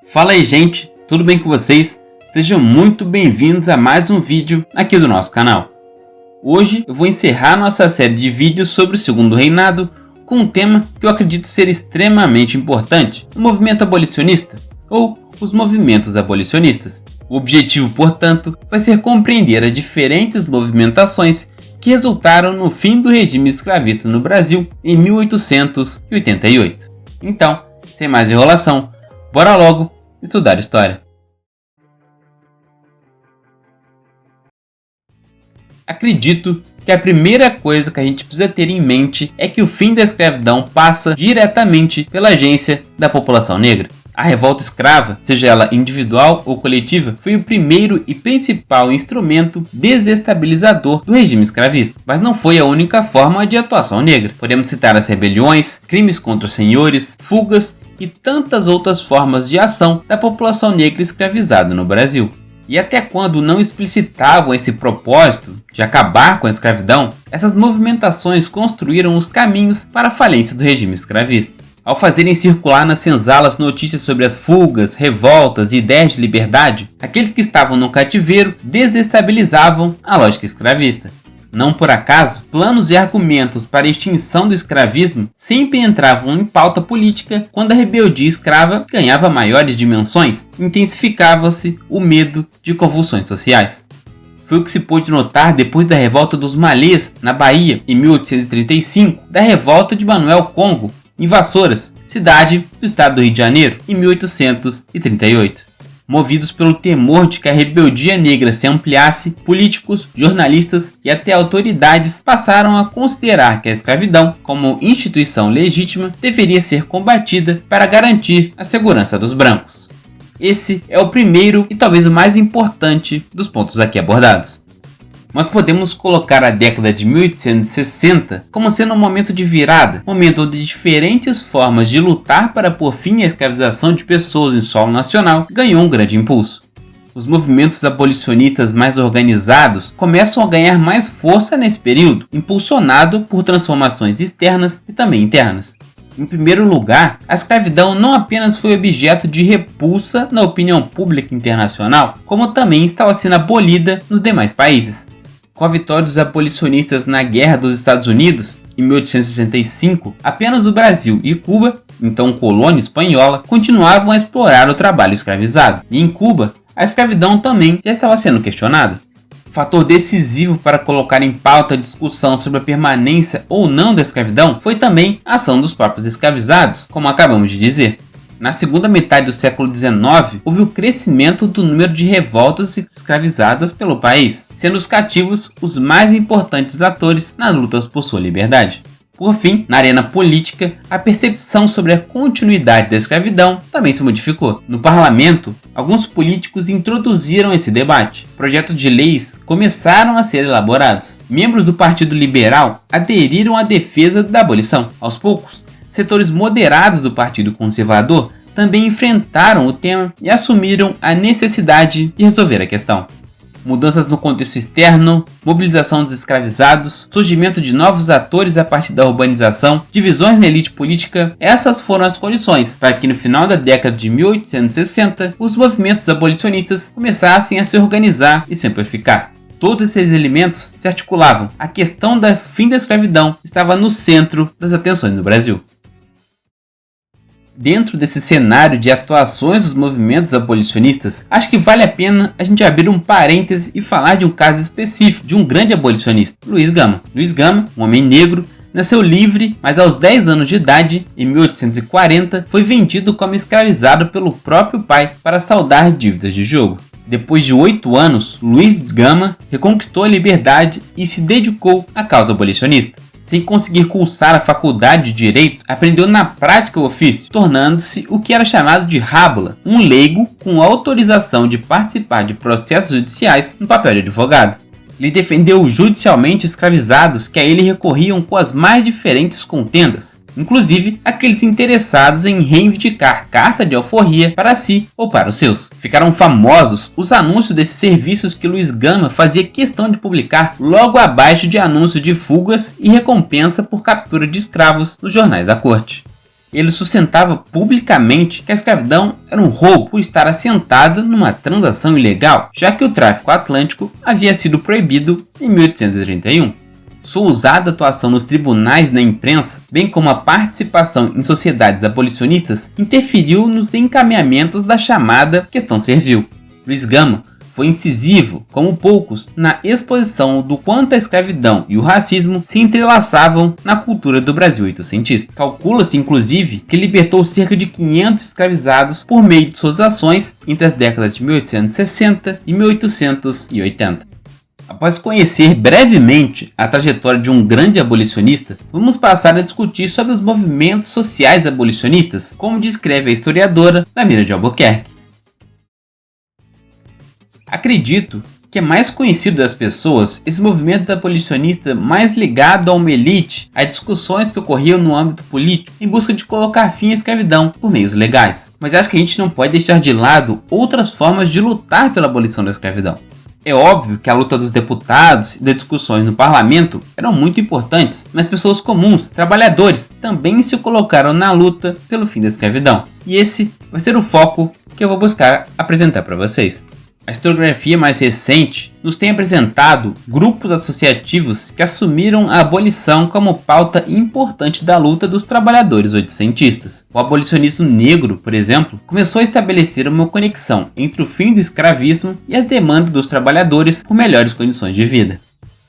Fala aí, gente, tudo bem com vocês? Sejam muito bem-vindos a mais um vídeo aqui do nosso canal. Hoje eu vou encerrar nossa série de vídeos sobre o Segundo Reinado com um tema que eu acredito ser extremamente importante, o movimento abolicionista ou os movimentos abolicionistas. O objetivo, portanto, vai ser compreender as diferentes movimentações que resultaram no fim do regime escravista no Brasil em 1888. Então, sem mais enrolação, bora logo estudar história. Acredito que a primeira coisa que a gente precisa ter em mente é que o fim da escravidão passa diretamente pela agência da população negra. A revolta escrava, seja ela individual ou coletiva, foi o primeiro e principal instrumento desestabilizador do regime escravista, mas não foi a única forma de atuação negra. Podemos citar as rebeliões, crimes contra os senhores, fugas e tantas outras formas de ação da população negra escravizada no Brasil. E até quando não explicitavam esse propósito de acabar com a escravidão, essas movimentações construíram os caminhos para a falência do regime escravista. Ao fazerem circular nas senzalas notícias sobre as fugas, revoltas e ideias de liberdade, aqueles que estavam no cativeiro desestabilizavam a lógica escravista. Não por acaso, planos e argumentos para a extinção do escravismo sempre entravam em pauta política quando a rebeldia escrava ganhava maiores dimensões, intensificava-se o medo de convulsões sociais. Foi o que se pôde notar depois da revolta dos Malês, na Bahia, em 1835, da revolta de Manuel Congo, em Vassouras, cidade do estado do Rio de Janeiro, em 1838. Movidos pelo temor de que a rebeldia negra se ampliasse, políticos, jornalistas e até autoridades passaram a considerar que a escravidão, como instituição legítima, deveria ser combatida para garantir a segurança dos brancos. Esse é o primeiro e talvez o mais importante dos pontos aqui abordados. Mas podemos colocar a década de 1860 como sendo um momento de virada, momento onde diferentes formas de lutar para pôr fim à escravização de pessoas em solo nacional ganhou um grande impulso. Os movimentos abolicionistas mais organizados começam a ganhar mais força nesse período, impulsionado por transformações externas e também internas. Em primeiro lugar, a escravidão não apenas foi objeto de repulsa na opinião pública internacional, como também estava sendo abolida nos demais países. Com a vitória dos abolicionistas na Guerra dos Estados Unidos, em 1865, apenas o Brasil e Cuba, então colônia espanhola, continuavam a explorar o trabalho escravizado. E em Cuba, a escravidão também já estava sendo questionada. Fator decisivo para colocar em pauta a discussão sobre a permanência ou não da escravidão foi também a ação dos próprios escravizados, como acabamos de dizer. Na segunda metade do século XIX, houve o crescimento do número de revoltas escravizadas pelo país, sendo os cativos os mais importantes atores nas lutas por sua liberdade. Por fim, na arena política, a percepção sobre a continuidade da escravidão também se modificou. No parlamento, alguns políticos introduziram esse debate. Projetos de leis começaram a ser elaborados. Membros do Partido Liberal aderiram à defesa da abolição. Aos poucos, setores moderados do Partido Conservador também enfrentaram o tema e assumiram a necessidade de resolver a questão. Mudanças no contexto externo, mobilização dos escravizados, surgimento de novos atores a partir da urbanização, divisões na elite política, essas foram as condições para que no final da década de 1860 os movimentos abolicionistas começassem a se organizar e se amplificar. Todos esses elementos se articulavam. A questão do fim da escravidão estava no centro das atenções no Brasil. Dentro desse cenário de atuações dos movimentos abolicionistas, acho que vale a pena a gente abrir um parêntese e falar de um caso específico de um grande abolicionista, Luiz Gama. Luiz Gama, um homem negro, nasceu livre, mas aos 10 anos de idade, em 1840, foi vendido como escravizado pelo próprio pai para saldar dívidas de jogo. Depois de 8 anos, Luiz Gama reconquistou a liberdade e se dedicou à causa abolicionista. Sem conseguir cursar a faculdade de Direito, aprendeu na prática o ofício, tornando-se o que era chamado de rábula, um leigo com autorização de participar de processos judiciais no papel de advogado. Ele defendeu judicialmente escravizados que a ele recorriam com as mais diferentes contendas, inclusive aqueles interessados em reivindicar carta de alforria para si ou para os seus. Ficaram famosos os anúncios desses serviços que Luiz Gama fazia questão de publicar logo abaixo de anúncios de fugas e recompensa por captura de escravos nos jornais da corte. ele sustentava publicamente que a escravidão era um roubo por estar assentada numa transação ilegal, já que o tráfico atlântico havia sido proibido em 1831. Sua ousada atuação nos tribunais e na imprensa, bem como a participação em sociedades abolicionistas, interferiu nos encaminhamentos da chamada questão servil. Luiz Gama foi incisivo, como poucos, na exposição do quanto a escravidão e o racismo se entrelaçavam na cultura do Brasil oitocentista. Calcula-se, inclusive, que libertou cerca de 500 escravizados por meio de suas ações entre as décadas de 1860 e 1880. Após conhecer brevemente a trajetória de um grande abolicionista, vamos passar a discutir sobre os movimentos sociais abolicionistas, como descreve a historiadora Lamira de Albuquerque. Acredito que é mais conhecido das pessoas esse movimento abolicionista mais ligado a uma elite, a discussões que ocorriam no âmbito político em busca de colocar fim à escravidão por meios legais. Mas acho que a gente não pode deixar de lado outras formas de lutar pela abolição da escravidão. É óbvio que a luta dos deputados e das discussões no parlamento eram muito importantes, mas pessoas comuns, trabalhadores, também se colocaram na luta pelo fim da escravidão. E esse vai ser o foco que eu vou buscar apresentar para vocês. A historiografia mais recente nos tem apresentado grupos associativos que assumiram a abolição como pauta importante da luta dos trabalhadores oitocentistas. O abolicionismo negro, por exemplo, começou a estabelecer uma conexão entre o fim do escravismo e as demandas dos trabalhadores por melhores condições de vida.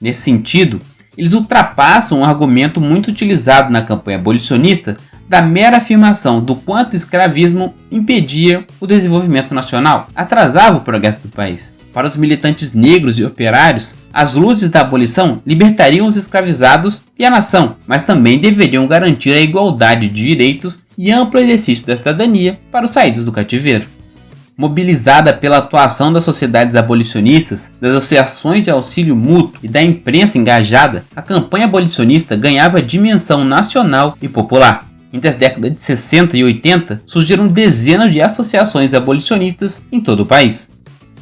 Nesse sentido, eles ultrapassam um argumento muito utilizado na campanha abolicionista da mera afirmação do quanto o escravismo impedia o desenvolvimento nacional, atrasava o progresso do país. Para os militantes negros e operários, as luzes da abolição libertariam os escravizados e a nação, mas também deveriam garantir a igualdade de direitos e amplo exercício da cidadania para os saídos do cativeiro. Mobilizada pela atuação das sociedades abolicionistas, das associações de auxílio mútuo e da imprensa engajada, a campanha abolicionista ganhava dimensão nacional e popular. Entre as décadas de 60 e 80, surgiram dezenas de associações abolicionistas em todo o país.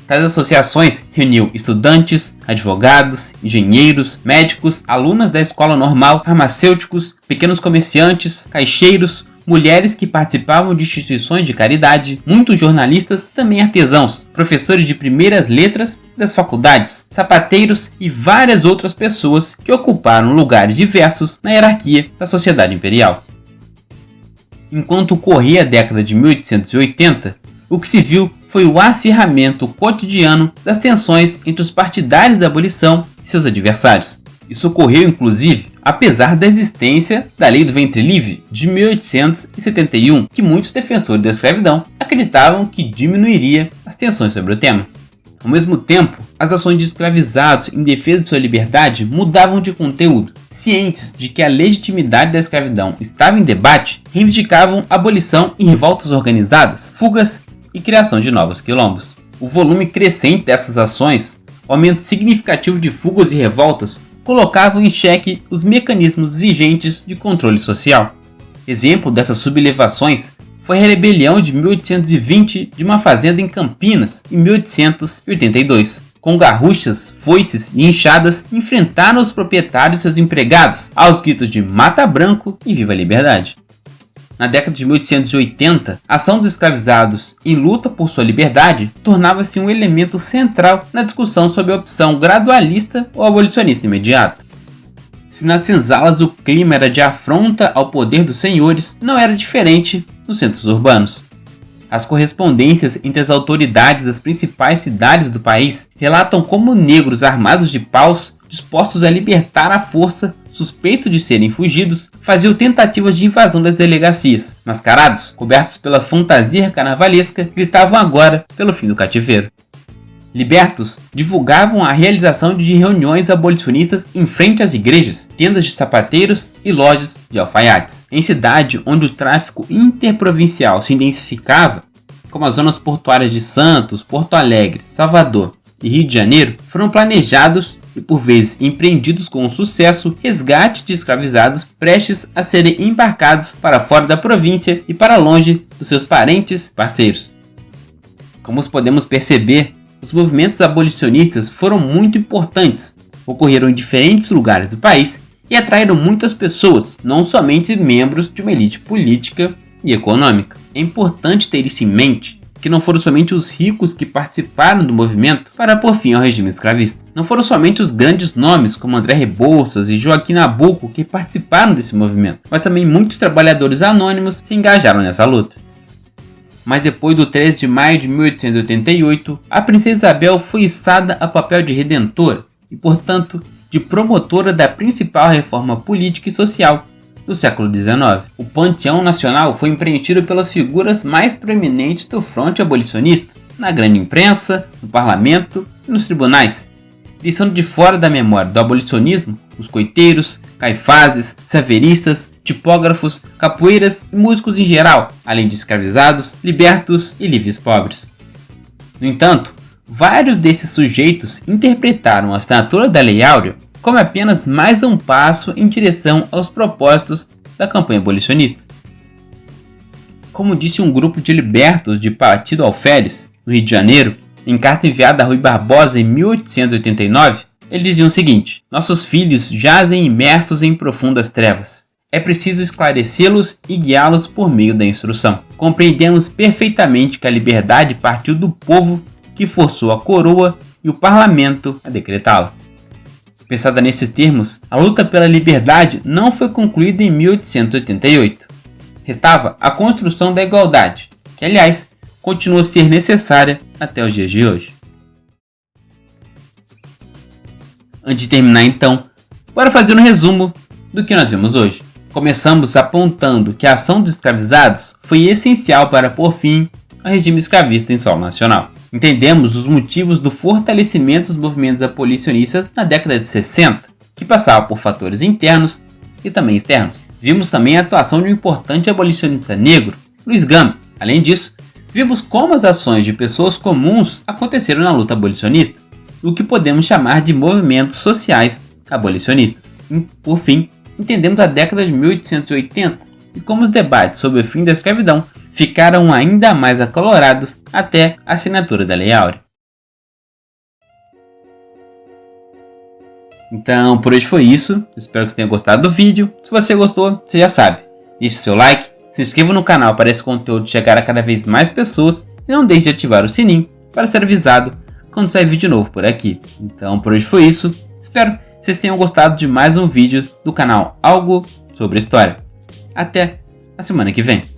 Tais associações reuniam estudantes, advogados, engenheiros, médicos, alunas da escola normal, farmacêuticos, pequenos comerciantes, caixeiros, mulheres que participavam de instituições de caridade, muitos jornalistas, também artesãos, professores de primeiras letras das faculdades, sapateiros e várias outras pessoas que ocuparam lugares diversos na hierarquia da sociedade imperial. Enquanto corria a década de 1880, o que se viu foi o acirramento cotidiano das tensões entre os partidários da abolição e seus adversários. Isso ocorreu, inclusive, apesar da existência da Lei do Ventre Livre de 1871, que muitos defensores da escravidão acreditavam que diminuiria as tensões sobre o tema. Ao mesmo tempo, as ações de escravizados em defesa de sua liberdade mudavam de conteúdo. Cientes de que a legitimidade da escravidão estava em debate, reivindicavam abolição em revoltas organizadas, fugas e criação de novos quilombos. O volume crescente dessas ações, o aumento significativo de fugas e revoltas, colocavam em xeque os mecanismos vigentes de controle social. Exemplo dessas sublevações foi a rebelião de 1820 de uma fazenda em Campinas, em 1882. Com garruchas, foices e enxadas, enfrentaram os proprietários e seus empregados, aos gritos de Mata Branco e Viva a Liberdade. Na década de 1880, a ação dos escravizados em luta por sua liberdade tornava-se um elemento central na discussão sobre a opção gradualista ou abolicionista imediata. Se nas senzalas o clima era de afronta ao poder dos senhores, não era diferente nos centros urbanos. As correspondências entre as autoridades das principais cidades do país relatam como negros armados de paus, dispostos a libertar à força, suspeitos de serem fugidos, faziam tentativas de invasão das delegacias. Mascarados, cobertos pela fantasia carnavalesca, gritavam agora pelo fim do cativeiro. Libertos divulgavam a realização de reuniões abolicionistas em frente às igrejas, tendas de sapateiros e lojas de alfaiates. Em cidade onde o tráfico interprovincial se intensificava, como as zonas portuárias de Santos, Porto Alegre, Salvador e Rio de Janeiro, foram planejados e por vezes empreendidos com sucesso resgate de escravizados prestes a serem embarcados para fora da província e para longe dos seus parentes e parceiros. Como podemos perceber, os movimentos abolicionistas foram muito importantes, ocorreram em diferentes lugares do país e atraíram muitas pessoas, não somente membros de uma elite política e econômica. É importante ter isso em mente, que não foram somente os ricos que participaram do movimento para pôr fim ao regime escravista. Não foram somente os grandes nomes como André Rebouças e Joaquim Nabuco que participaram desse movimento, mas também muitos trabalhadores anônimos se engajaram nessa luta. Mas depois do 13 de maio de 1888, a princesa Isabel foi içada a papel de redentora e, portanto, de promotora da principal reforma política e social do século XIX. O panteão nacional foi preenchido pelas figuras mais proeminentes do fronte abolicionista, na grande imprensa, no parlamento e nos tribunais, deixando de fora da memória do abolicionismo os coiteiros, caifazes, saveristas, tipógrafos, capoeiras e músicos em geral, além de escravizados, libertos e livres pobres. No entanto, vários desses sujeitos interpretaram a assinatura da Lei Áurea como apenas mais um passo em direção aos propósitos da campanha abolicionista. Como disse um grupo de libertos de Partido Alferes, no Rio de Janeiro, em carta enviada a Rui Barbosa em 1889, eles diziam o seguinte: nossos filhos jazem imersos em profundas trevas. É preciso esclarecê-los e guiá-los por meio da instrução. Compreendemos perfeitamente que a liberdade partiu do povo que forçou a coroa e o parlamento a decretá-la. Pensada nesses termos, a luta pela liberdade não foi concluída em 1888. Restava a construção da igualdade, que, aliás, continua a ser necessária até os dias de hoje. Antes de terminar, então, bora fazer um resumo do que nós vimos hoje. Começamos apontando que a ação dos escravizados foi essencial para pôr fim ao regime escravista em solo nacional. Entendemos os motivos do fortalecimento dos movimentos abolicionistas na década de 60, que passava por fatores internos e também externos. Vimos também a atuação de um importante abolicionista negro, Luiz Gama. Além disso, vimos como as ações de pessoas comuns aconteceram na luta abolicionista, o que podemos chamar de movimentos sociais abolicionistas. E, por fim, entendemos a década de 1880 e como os debates sobre o fim da escravidão ficaram ainda mais acalorados até a assinatura da Lei Áurea. Então, por hoje foi isso. Espero que você tenha gostado do vídeo. Se você gostou, você já sabe. Deixe seu like, se inscreva no canal para esse conteúdo chegar a cada vez mais pessoas e não deixe de ativar o sininho para ser avisado quando sair vídeo novo por aqui. Então, por hoje foi isso. Espero que vocês tenham gostado de mais um vídeo do canal Algo sobre História. Até a semana que vem.